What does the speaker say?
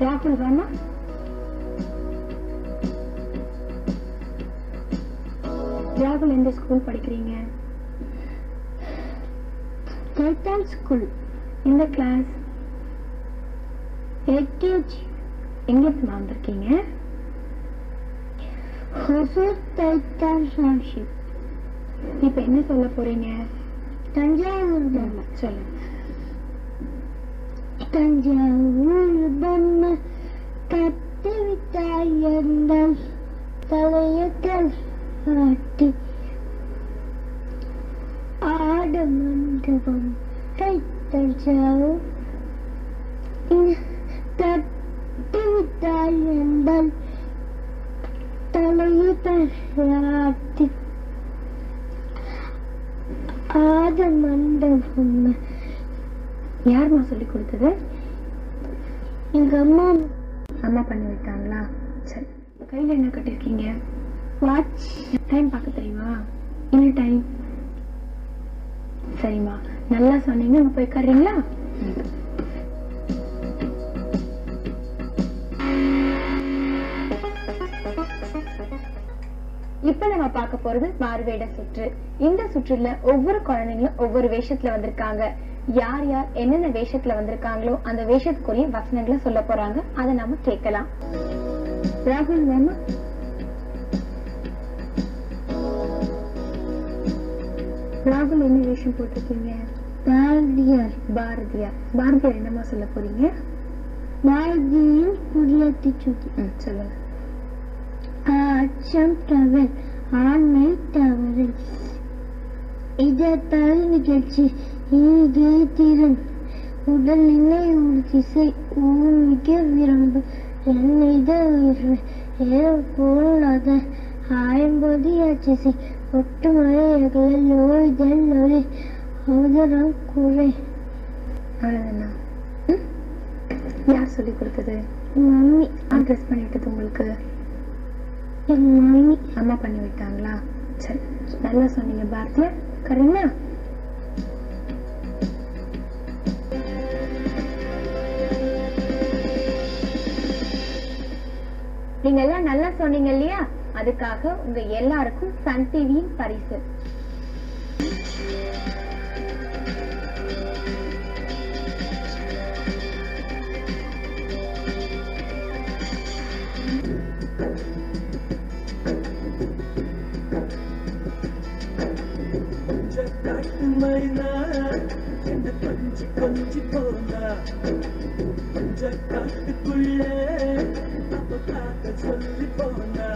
ராகுல் வாமா. ராகுல் எந்த ஸ்கூல் படிக்கிறீங்க? Titan school. எந்த கிளாஸ்? எல்கேஜி. எங்கிருந்து வந்திருக்கீங்க? Hosur Titan township. இப்ப என்ன சொல்ல போறீங்க? தஞ்சாவூர் பொம்மை சொல்லுங்க. தஞ்சாவூர் பொம்மை கட்டி விட்டாய் என்றால் தலையத்தில் ஆட்டி ஆட மண்டபம் தஞ்சாவூர் கட்டி விட்டாய் என்றால் தலையத்தில் ஆட்டி ஆட மண்டபம். யாருமா சொல்லி கொடுத்தது? எங்க அம்மா. அம்மா பண்ணி விட்டாங்களா? சரி. கையில என்ன கட்டிருக்கீங்க? வாட்ச். டைம் பார்க்க தெரியுமா? என்ன டைம்? சரிம்மா, நல்லா சொன்னீங்க. போய் உட்கார்றீங்களா? இப்ப நம்ம பார்க்க போறது மாறுவேட சுற்று. இந்த சுற்றுல ஒவ்வொரு குழந்தைங்களும் ஒவ்வொரு வேஷத்துல வந்திருக்காங்க. யார் யார் என்னென்ன வேஷத்துல வந்திருக்காங்களோ அந்த வேஷத்துக்குரிய வசனங்களை சொல்ல போறாங்க. அதை நாம கேட்கலாம். ராகுல் மாமா. ராகுல் என்ன வேஷம் போட்டிருக்கீங்க? பாரதியார். பாரதியார். பாரதியார் என்னமா சொல்ல போறீங்க? பாரதியின் குடியத்தை சுற்றி. சொல்லுங்க. அச்சம் தவறு, ஆண்மை தவறு, இதத்தால் நிகழ்ச்சி இங்கே திறன் உடல் நிலை ஒரு திசை ஊமிக்க விரும்பு என்னித உயர்வு ஏற்போலாத ஆயம்போது அச்சிசை ஒட்டுமலை அகல ஓய்தல் நொறி அவதரம் குறை. அவ்வளவுதானா? யார் சொல்லி கொடுத்தது? மம்மி. ட்ரெஸ் பண்ணிவிட்டது உங்களுக்கு? என் மம்மி. அம்மா பண்ணி விட்டாங்களா? சரி, நல்லா சொன்னீங்க பாரதியார். கரெக்டா? நீங்க எல்லாம் நல்லா சொன்னீங்க இல்லையா? அதுக்காக உங்க எல்லாருக்கும் சன் டிவியின் பரிசு. கொஞ்சி போனா காட்டுக்குள்ளே சொல்லி போனா